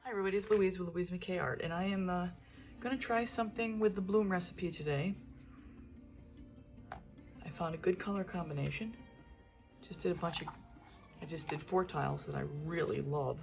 Hi everybody, it's Louise with Louise DecoArt, and I am going to try something with the bloom recipe today. I found a good color combination. I just did 4 tiles that I really love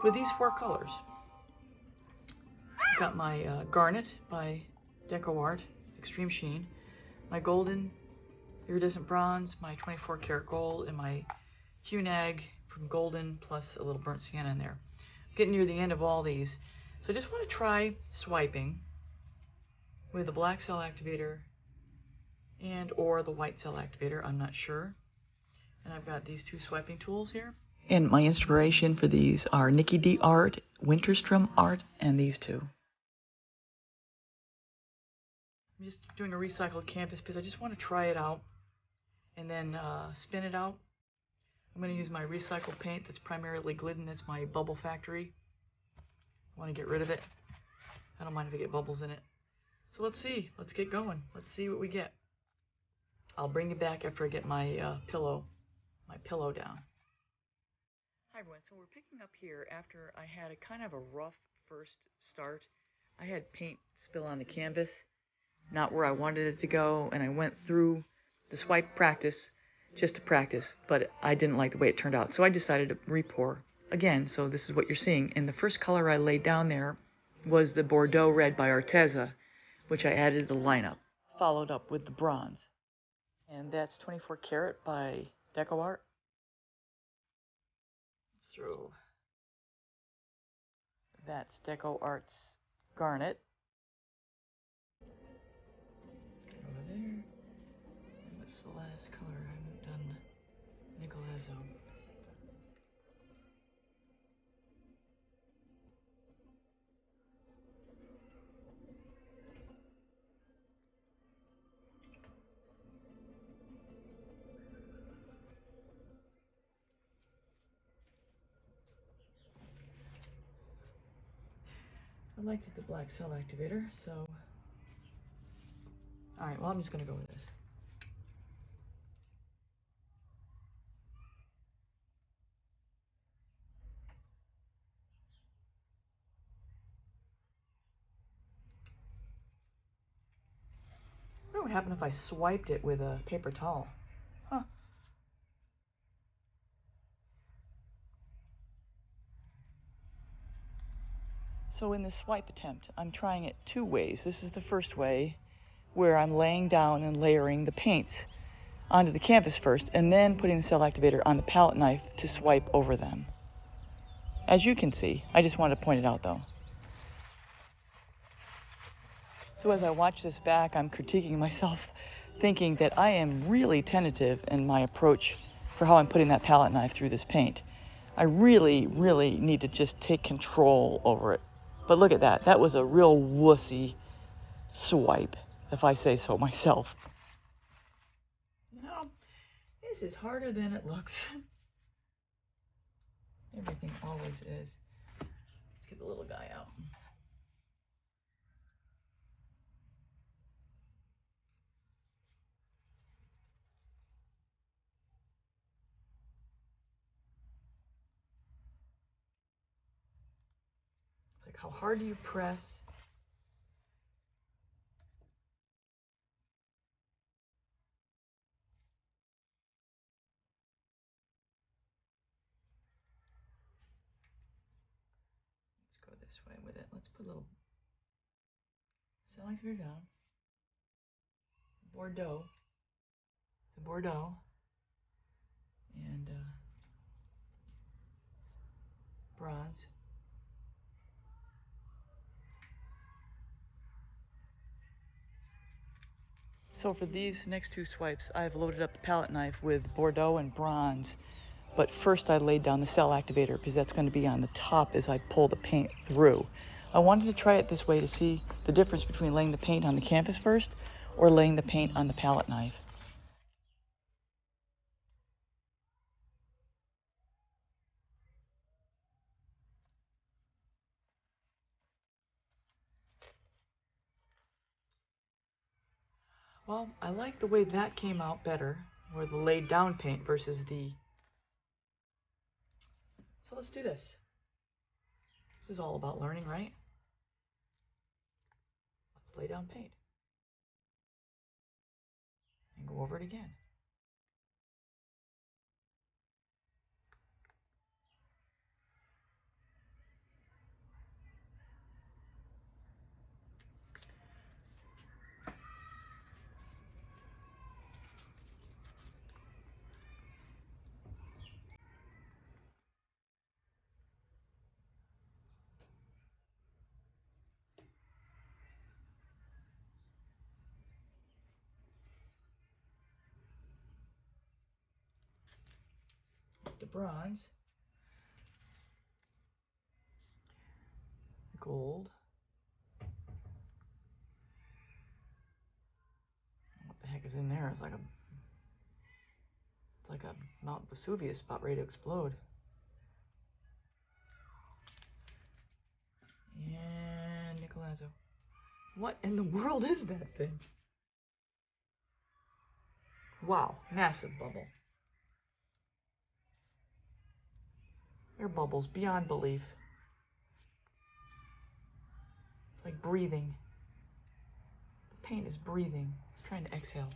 with these 4 colors. I've got my Garnett by DecoArt, Extreme Sheen, my golden iridescent bronze, my 24 karat gold, and my Quinacridone from Golden, plus a little burnt sienna in there. Getting near the end of all these, so I just want to try swiping with the black cell activator and or the white cell activator. I'm not sure. And I've got these 2 swiping tools here. And my inspiration for these are DecoArt, Winterstrom Art, and these 2. I'm just doing a recycled canvas because I just want to try it out and then spin it out. I'm going to use my recycled paint that's primarily Glidden. That's my Bubble Factory. I want to get rid of it. I don't mind if I get bubbles in it. So let's see. Let's get going. Let's see what we get. I'll bring you back after I get my pillow down. Hi everyone. So we're picking up here after I had a kind of a rough first start. I had paint spill on the canvas, not where I wanted it to go, and I went through the swipe practice just to practice, but I didn't like the way it turned out, so I decided to re-pour again. So this is what you're seeing, and the first color I laid down there was the Bordeaux Red by Arteza, which I added to the lineup, followed up with the bronze, and that's 24 karat by DecoArt. Through that's DecoArt's Garnet over there. And what's the last color? I haven't done Nicolazzo. I liked the black cell activator, so alright, well I'm just gonna go with this. I wonder what happened if I swiped it with a paper towel. Huh. So in this swipe attempt, I'm trying it 2 ways. This is the first way, where I'm laying down and layering the paints onto the canvas first, and then putting the cell activator on the palette knife to swipe over them. As you can see, I just wanted to point it out though. So as I watch this back, I'm critiquing myself, thinking that I am really tentative in my approach for how I'm putting that palette knife through this paint. I really, really need to just take control over it. But look at that. That was a real wussy swipe, if I say so myself. No, this is harder than it looks. Everything always is. Let's get the little guy out. It's like, how hard do you press? Let's go this way with it. Let's put a little cell activator down. Bordeaux. The Bordeaux. And bronze. So for these next 2 swipes, I've loaded up the palette knife with Bordeaux and bronze. But first I laid down the cell activator because that's going to be on the top as I pull the paint through. I wanted to try it this way to see the difference between laying the paint on the canvas first or laying the paint on the palette knife. Well, I like the way that came out better, or the laid down paint versus the... So let's do this. This is all about learning, right? Let's lay down paint. And go over it again. That's the bronze. The gold. What the heck is in there? It's like a Mount Vesuvius about ready to explode. And Nicolazzo. What in the world is that thing? Wow, massive bubble. They're bubbles beyond belief. It's like breathing. The paint is breathing. It's trying to exhale.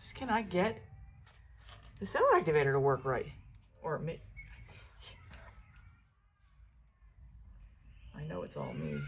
Just can I get the cell activator to work right? Or me? I know it's all me.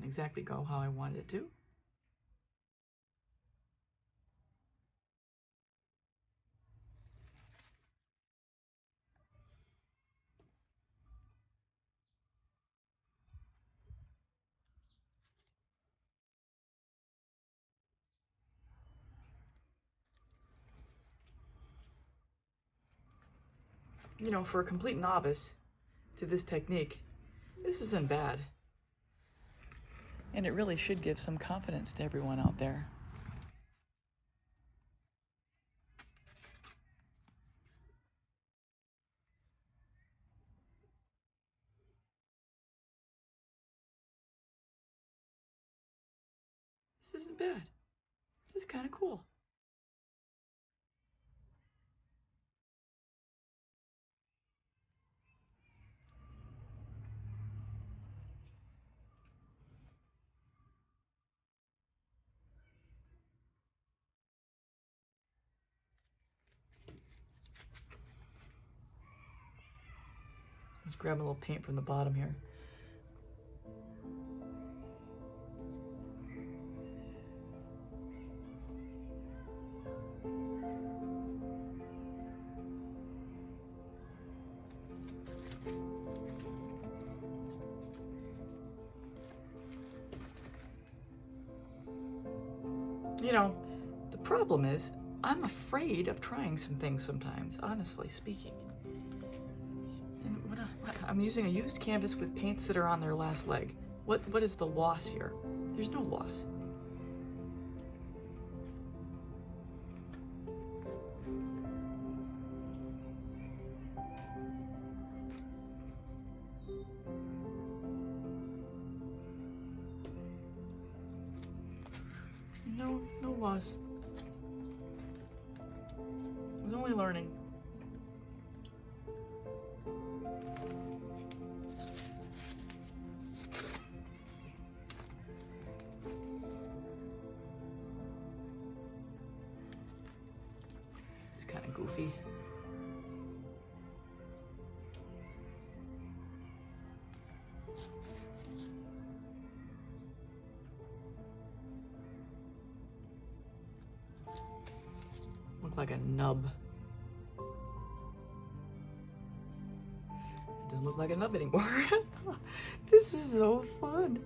exactly go how I wanted it to. You know, for a complete novice to this technique, this isn't bad. And it really should give some confidence to everyone out there. This isn't bad. This is kind of cool. Let's grab a little paint from the bottom here. You know, the problem is, I'm afraid of trying some things sometimes, honestly speaking. And I'm using a used canvas with paints that are on their last leg. What is the loss here? There's no loss. No loss. I was only learning. This is kind of goofy. Look like a nub. It doesn't look like a nub anymore. This is so fun.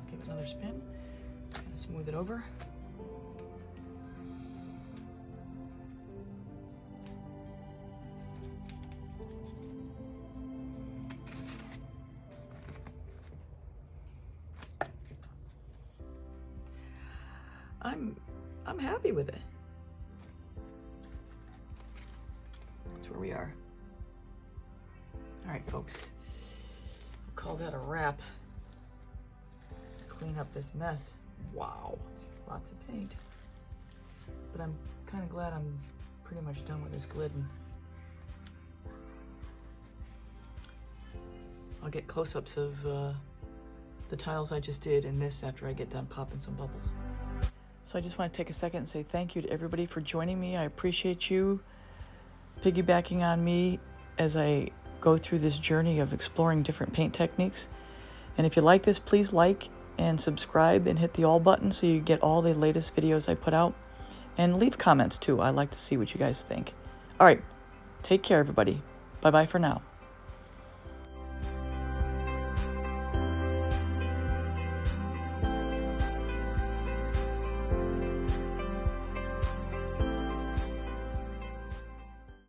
Give it another spin. Kind of smooth it over. I'm happy with it. That's where we are. All right, folks. We'll call that a wrap. Clean up this mess. Wow, lots of paint. But I'm kind of glad I'm pretty much done with this Glidden. I'll get close-ups of the tiles I just did in this after I get done popping some bubbles. So I just want to take a second and say thank you to everybody for joining me. I appreciate you piggybacking on me as I go through this journey of exploring different paint techniques. And if you like this, please like and subscribe and hit the all button so you get all the latest videos I put out. And leave comments too. I like to see what you guys think. All right, take care everybody. Bye-bye for now.